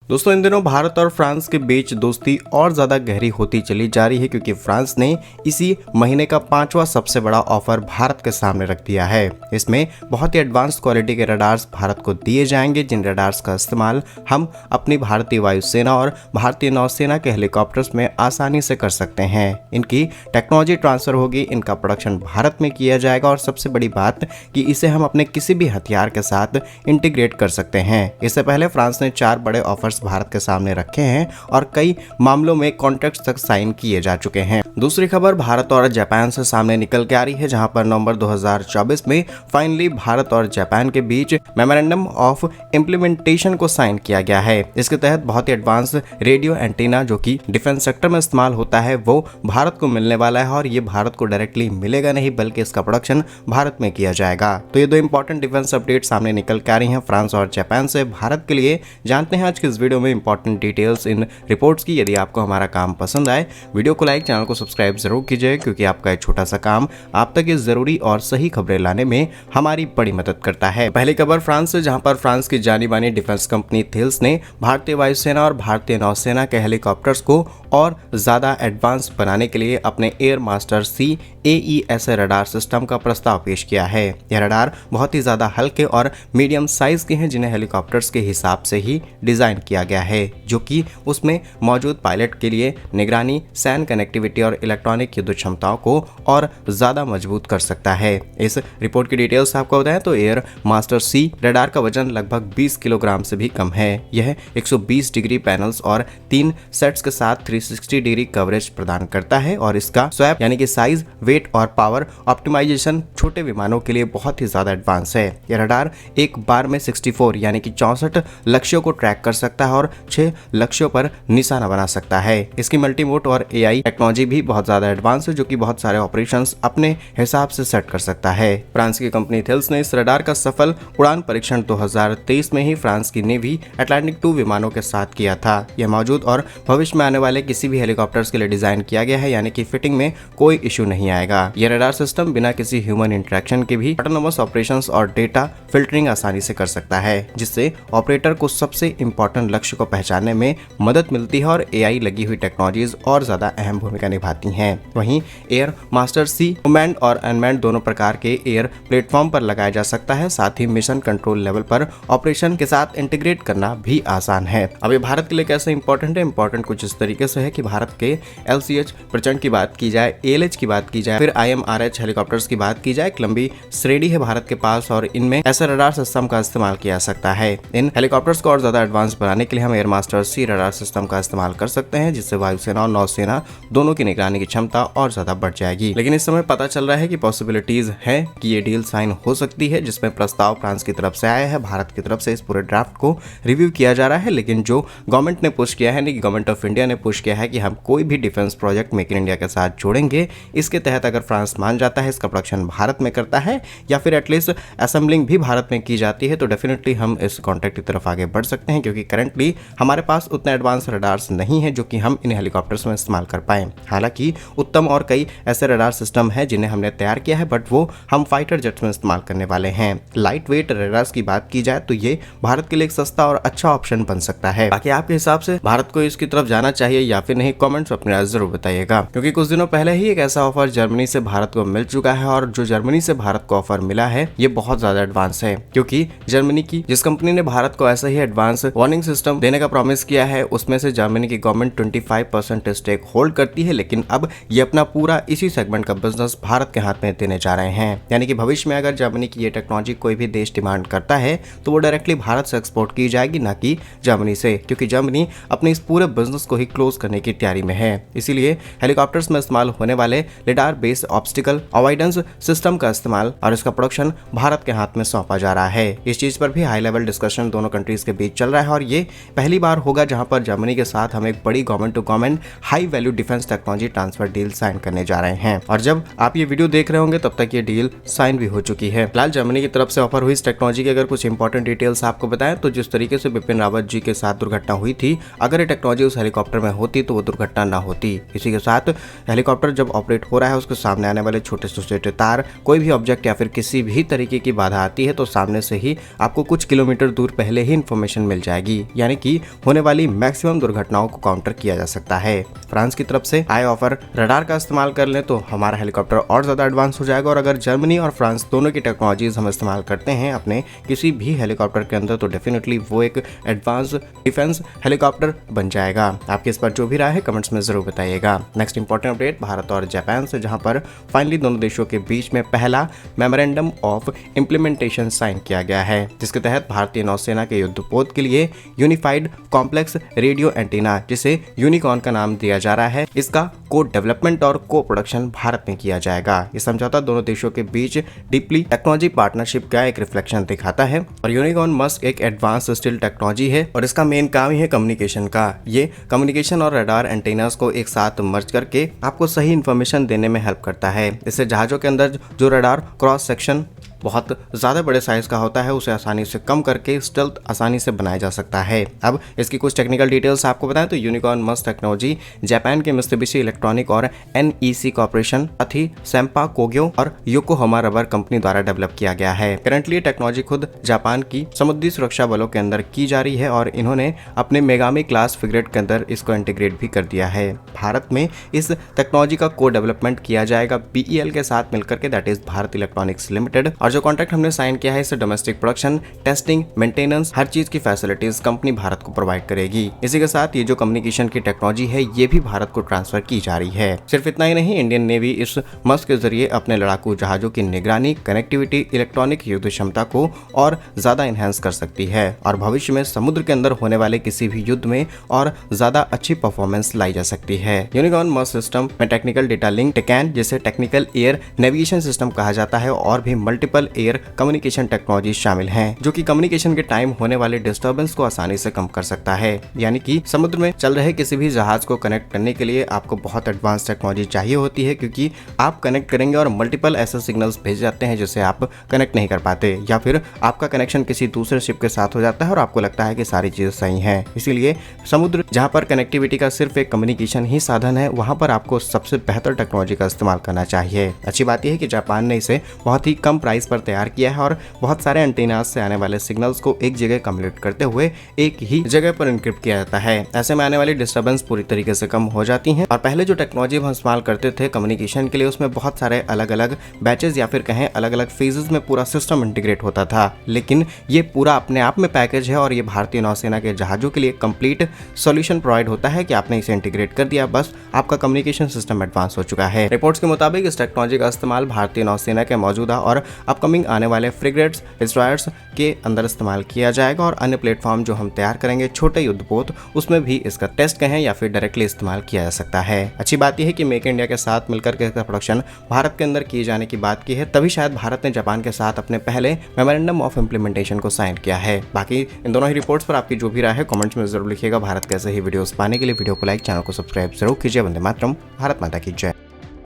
दोस्तों इन दिनों भारत और फ्रांस के बीच दोस्ती और ज़्यादा गहरी होती चली जा रही है क्योंकि फ्रांस ने इसी महीने का 5वां सबसे बड़ा ऑफर भारत के सामने रख दिया है। इसमें बहुत ही एडवांस क्वालिटी के रडार्स भारत को दिए जाएंगे, जिन रडार्स का इस्तेमाल हम अपनी भारतीय वायुसेना और भारतीय नौसेना के हेलीकॉप्टर्स में आसानी से कर सकते हैं। इनकी टेक्नोलॉजी ट्रांसफर होगी, इनका प्रोडक्शन भारत में किया जाएगा और सबसे बड़ी बात कि इसे हम अपने किसी भी हथियार के साथ इंटीग्रेट कर सकते हैं। इससे पहले फ्रांस ने 4 बड़े ऑफर्स भारत के सामने रखे हैं और कई मामलों में कॉन्ट्रैक्ट्स तक साइन किए जा चुके हैं। दूसरी खबर भारत और जापान से सामने निकल के आ रही है, जहां पर नवंबर 2024 में फाइनली भारत और जापान के बीच मेमोरेंडम ऑफ इम्प्लीमेंटेशन को साइन किया गया है। इसके तहत बहुत ही एडवांस रेडियो एंटीना जो कि डिफेंस सेक्टर में इस्तेमाल होता है वो भारत को मिलने वाला है और ये भारत को डायरेक्टली मिलेगा नहीं बल्कि इसका प्रोडक्शन भारत में किया जाएगा। तो ये 2 इंपॉर्टेंट डिफेंस अपडेट सामने निकल के आ रही हैं फ्रांस और जापान से भारत के लिए। जानते हैं आज की इस वीडियो में इंपॉर्टेंट डिटेल्स इन रिपोर्ट्स की। यदि आपको हमारा काम पसंद आए वीडियो को लाइक, चैनल को सब्सक्राइब जरूर कीजिए क्योंकि आपका एक छोटा सा काम आप तक ये जरूरी और सही खबरें लाने में हमारी बड़ी मदद करता है। पहली खबर फ्रांस से, जहां पर फ्रांस की जानी मानी डिफेंस कंपनी थेल्स ने भारतीय वायुसेना और भारतीय नौसेना के हेलीकॉप्टर्स को और ज्यादा एडवांस बनाने के लिए अपने एयर मास्टर सी AES रडार सिस्टम का प्रस्ताव पेश किया है। यह रडार बहुत ही ज्यादा हल्के और मीडियम साइज के हैं, जिन्हें हेलीकॉप्टर्स के हिसाब से ही डिजाइन किया गया है, जो कि उसमें मौजूद पायलट के लिए निगरानी, सैन्य कनेक्टिविटी और इलेक्ट्रॉनिक युद्ध क्षमताओं को और ज्यादा मजबूत कर सकता है। इस रिपोर्ट की डिटेल्स आपको बताएं तो एयर मास्टर सी रडार का वजन लगभग 20 किलोग्राम से भी कम है। यह 120 डिग्री पैनल्स और 3 सेट्स के साथ 360 डिग्री कवरेज प्रदान करता है और इसका स्वैप यानी कि साइज, वेट और पावर ऑप्टिमाइजेशन छोटे विमानों के लिए बहुत ही ज्यादा एडवांस है। यह रडार एक बार में 64 यानी कि 64 लक्ष्यों को ट्रैक कर सकता है और 6 लक्ष्यों पर निशाना बना सकता है। इसकी मल्टीमोड और AI टेक्नोलॉजी भी बहुत ज्यादा एडवांस है, जो कि बहुत सारे ऑपरेशंस अपने हिसाब से सेट कर सकता है। फ्रांस की कंपनी थेल्स ने इस रडार का सफल उड़ान परीक्षण 2023 में ही फ्रांस की नेवी अटलांटिक 2 विमानों के साथ किया था। यह मौजूद और भविष्य में आने वाले किसी भी हेलीकॉप्टर्स के लिए डिजाइन किया गया है, यानी कि फिटिंग में कोई इश्यू नहीं आएगा। यह रडार सिस्टम बिना किसी ह्यूमन इंटरेक्शन के भी ऑटोनोमस ऑपरेशंस और डेटा फिल्टरिंग आसानी से कर सकता है, जिससे ऑपरेटर को सबसे इंपॉर्टेंट लक्ष्य को पहचानने में मदद मिलती है और AI लगी हुई टेक्नोलॉजीज और ज्यादा अहम भूमिका निभाती हैं। वहीं एयर मास्टर सी मैन्ड और अनमैन्ड दोनों प्रकार के एयर प्लेटफॉर्म पर लगाया जा सकता है। साथ ही मिशन कंट्रोल लेवल पर ऑपरेशन के साथ इंटीग्रेट करना भी आसान है। अब ये भारत के लिए कैसे इंपॉर्टेंट है? इंपॉर्टेंट कुछ इस तरीके से है कि भारत के LCH प्रचंड की बात की जाए, ALH की बात की जाए, फिर IMRH हेलीकॉप्टर्स की बात की जाए, एक लंबी श्रेणी है भारत के पास और इनमें ऐसे रडार सिस्टम का इस्तेमाल किया जा सकता है। इन हेलीकॉप्टर्स को और ज्यादा एडवांस बनाने के लिए हम एयर मास्टर सी रडार सिस्टम का इस्तेमाल कर सकते हैं, जिससे वायुसेना और नौसेना दोनों की निगरानी की क्षमता और ज्यादा बढ़ जाएगी। लेकिन इस समय पता चल रहा है कि पॉसिबिलिटीज है कि ये डील साइन हो सकती है, जिसमें प्रस्ताव फ्रांस की तरफ से आया है। भारत की तरफ से इस पूरे ड्राफ्ट को रिव्यू किया जा रहा है, लेकिन जो गवर्नमेंट ने पुश किया है, यानी कि गवर्नमेंट ऑफ इंडिया ने पुश किया है कि हम कोई भी defence project make in India के साथ जोड़ेंगे। इसके तहत अगर फ्रांस मान जाता है, इसका प्रोडक्शन भारत में करता है या फिर एटलीस्ट असेंबलिंग भी भारत में की जाती है, तो डेफिनेटली हम इस कॉन्ट्रैक्ट की तरफ आगे बढ़ सकते हैं, क्योंकि करंटली हमारे पास उतने एडवांस रडार्स नहीं है जो कि हम इन हेलीकॉप्टर्स में इस्तेमाल कर पाएं। हालांकि उत्तम और कई ऐसे रडार सिस्टम है जिन्हें हमने तैयार किया है, बट वो हम फाइटर जेट्स में इस्तेमाल करने वाले हैं। लाइट वेट रडार्स की बात की जाए तो ये भारत के लिए एक सस्ता और अच्छा ऑप्शन बन सकता है। बाकी आपके हिसाब से भारत को इसकी तरफ जाना चाहिए या फिर नहीं, कमेंट्स में अपनी राय जरूर बताइएगा। क्योंकि कुछ दिनों पहले ही एक ऐसा ऑफर जर्मनी से भारत को मिल चुका है और जो जर्मनी से भारत को ऑफर मिला है ये बहुत ज्यादा एडवांस है, क्योंकि जर्मनी की जिस कंपनी ने भारत को ऐसा ही एडवांस वार्निंग सिस्टम देने का प्रॉमिस किया है, उसमें से जर्मनी की गवर्नमेंट 25% स्टेक होल्ड करती है, लेकिन अब ये अपना पूरा इसी सेगमेंट का बिजनेस भारत के हाथ में देने जा रहे हैं। यानी कि भविष्य में अगर जर्मनी की ये टेक्नोलॉजी कोई भी देश डिमांड करता है तो वो डायरेक्टली भारत से एक्सपोर्ट की जाएगी, ना कि जर्मनी से, क्योंकि जर्मनी अपने इस पूरे बिजनेस को ही क्लोज करने की तैयारी में है। इसीलिए हेलीकॉप्टर्स में इस्तेमाल होने वाले lidar based obstacle avoidance system का इस्तेमाल और इसका प्रोडक्शन भारत के हाथ में सौंपा जा रहा है। इस चीज पर भी हाई लेवल डिस्कशन दोनों कंट्रीज के बीच चल रहा है और ये पहली बार होगा जहां पर जर्मनी के साथ हम एक बड़ी government to government high value defence technology transfer deal sign करने जा रहे हैं। और जब आप ये वीडियो देख रहे होंगे तब तक ये डील साइन भी हो चुकी है। फिलहाल जर्मनी की तरफ से ऑफर हुई इस टेक्नोलॉजी की अगर कुछ इंपॉर्टेंट डिटेल्स आपको बताएं तो जिस तरीके से बिपिन रावत जी के साथ दुर्घटना हुई थी, अगर ये टेक्नोलॉजी उस हेलीकॉप्टर में होती तो वो दुर्घटना ना होती। इसी के साथ हेलीकॉप्टर जब ऑपरेट हो रहा है उसके सामने आने वाले छोटे से छोटे तार, कोई भी ऑब्जेक्ट या फिर किसी भी तरीके की बाधा आती है तो सामने से ही आपको कुछ किलोमीटर दूर पहले ही इंफॉर्मेशन मिल जाएगी। यानी कि होने वाली मैक्सिमम दुर्घटनाओं को काउंटर किया जा सकता है। फ्रांस की तरफ से आए ऑफर रडार का इस्तेमाल कर लें तो हमारा हेलीकॉप्टर और ज्यादा एडवांस हो जाएगा, और अगर जर्मनी और फ्रांस दोनों की टेक्नोलॉजीज हम इस्तेमाल करते हैं अपने किसी भी हेलीकॉप्टर के अंदर तो डेफिनेटली वो एक एडवांस डिफेंस हेलीकॉप्टर बन जाएगा। आपके इस पर जो भी राय है कमेंट्स में जरूर बताइएगा। नेक्स्ट इंपॉर्टेंट अपडेट भारत और जापान से, जहां पर फाइनली दोनों देशों के बीच में पहला मेमोरेंडम ऑफ इम्प्लीमेंटेशन साइन किया गया है, जिसके तहत भारतीय नौसेना के युद्धपोत के लिए यूनिफाइड कॉम्प्लेक्स रेडियो एंटीना, जिसे यूनिकॉर्न का नाम दिया जा रहा है, इसका को डेवलपमेंट और को प्रोडक्शन भारत में किया जाएगा। ये समझौता दोनों देशों के बीच डीपली टेक्नोलॉजी पार्टनरशिप का एक रिफ्लेक्शन दिखाता है। और यूनिकॉर्न मस्क एक एडवांस स्टील टेक्नोलॉजी है और इसका मेन काम ही है कम्युनिकेशन का। ये कम्युनिकेशन और रडार एंटीनास को एक साथ मर्ज करके आपको सही इन्फॉर्मेशन देने में हेल्प करता है। इससे जहाजों के अंदर जो रडार क्रॉस सेक्शन बहुत ज़्यादा बड़े साइज का होता है उसे आसानी से कम करके स्टेल्थ आसानी से बनाया जा सकता है। अब इसकी कुछ टेक्निकल डिटेल्स आपको बताएं तो यूनिकॉर्न मस्क टेक्नोलॉजी जापान के मित्सुबिशी इलेक्ट्रॉनिक और NEC कॉर्पोरेशन अथी सैम्पा कोग्यो और योकोहामा रबर कंपनी द्वारा डेवलप किया गया है। करंटली ये टेक्नोलॉजी खुद जापान की समुद्री सुरक्षा बलों के अंदर की जा रही है और इन्होंने अपने मेगामी क्लास फ्रिगेट के अंदर इसको इंटीग्रेट भी कर दिया है। भारत में इस टेक्नोलॉजी का को डेवलपमेंट किया जाएगा BEL के साथ मिलकर के, that is Bharat electronics limited. और जो कॉन्ट्रैक्ट हमने साइन किया है इससे डोमेस्टिक प्रोडक्शन, टेस्टिंग, मेंटेनेंस, हर चीज की फैसिलिटीज कंपनी भारत को प्रोवाइड करेगी। इसी के साथ ये जो कम्युनिकेशन की टेक्नोलॉजी है ये भी भारत को ट्रांसफर की जा रही है। सिर्फ इतना ही नहीं, इंडियन नेवी इस मस्क के जरिए अपने लड़ाकू जहाजों की निगरानी, कनेक्टिविटी, इलेक्ट्रॉनिक युद्ध क्षमता को और ज्यादा एनहेंस कर सकती है और भविष्य में समुद्र के अंदर होने वाले किसी भी युद्ध में और ज्यादा अच्छी परफॉर्मेंस लाई जा सकती है। यूनिकॉर्न मस्क सिस्टम में टेक्निकल डेटा लिंक टेकैन, जिसे टेक्निकल एयर नेविगेशन सिस्टम कहा जाता है, और भी मल्टीपल एयर कम्युनिकेशन टेक्नोलॉजी शामिल हैं, जो कि कम्युनिकेशन के टाइम होने वाले डिस्टर्बेंस को आसानी से कम कर सकता है। यानी कि समुद्र में चल रहे किसी भी जहाज को कनेक्ट करने के लिए आपको बहुत एडवांस टेक्नोलॉजी चाहिए होती है, क्योंकि आप कनेक्ट करेंगे और मल्टीपल ऐसे सिग्नल्स भेज जाते हैं जिससे आप कनेक्ट नहीं कर पाते, या फिर आपका कनेक्शन किसी दूसरे शिप के साथ हो जाता है और आपको लगता है कि सारी चीजें सही हैं। इसीलिए समुद्र जहां पर कनेक्टिविटी का सिर्फ एक कम्युनिकेशन ही साधन है, वहां पर आपको सबसे बेहतर टेक्नोलॉजी का इस्तेमाल करना चाहिए। अच्छी बात यह है कि जापान ने इसे बहुत ही कम प्राइस पर तैयार किया है और बहुत सारे एंटीनास से आने वाले सिग्नल्स को एक जगह कम्युनिकेट करते हुए एक ही जगह पर एन्क्रिप्ट किया जाता है। ऐसे में आने वाली डिस्टर्बेंस पूरी तरीके से कम हो जाती हैं। और पहले जो टेक्नोलॉजी हम इस्तेमाल करते थे कम्युनिकेशन के लिए, उसमें बहुत सारे अलग अलग बैचेस या फिर कहें अलग अलग फेजेस में पूरा सिस्टम इंटीग्रेट होता था, लेकिन ये पूरा अपने आप में पैकेज है और ये भारतीय नौसेना के जहाजों के लिए कंप्लीट सॉल्यूशन प्रोवाइड होता है कि आपने इसे इंटीग्रेट कर दिया, बस आपका कम्युनिकेशन सिस्टम एडवांस हो चुका है। रिपोर्ट्स के मुताबिक इस टेक्नोलॉजी का इस्तेमाल भारतीय नौसेना के मौजूदा और अपकमिंग आने वाले फ्रिगेट्स, डिस्ट्रॉयर्स के अंदर इस्तेमाल किया जाएगा और अन्य प्लेटफॉर्म जो हम तैयार करेंगे छोटे युद्धपोत, उसमें भी इसका टेस्ट कहें या फिर डायरेक्टली इस्तेमाल किया जा सकता है। अच्छी बात यह है कि मेक इंडिया के साथ मिलकर के इसका प्रोडक्शन भारत के अंदर किए जाने की बात की है, तभी शायद भारत ने जापान के साथ अपने पहले मेमोरेंडम ऑफ इम्प्लीमेंटेशन को साइन किया है। बाकी इन दोनों ही रिपोर्ट्स पर आपकी जो भी राय है कमेंट्स में जरूर लिखिएगा। भारत कैसे ही वीडियोस पाने के लिए वीडियो को लाइक, चैनल को सब्सक्राइब जरूर कीजिए। वंदे मातरम, भारत माता की जय।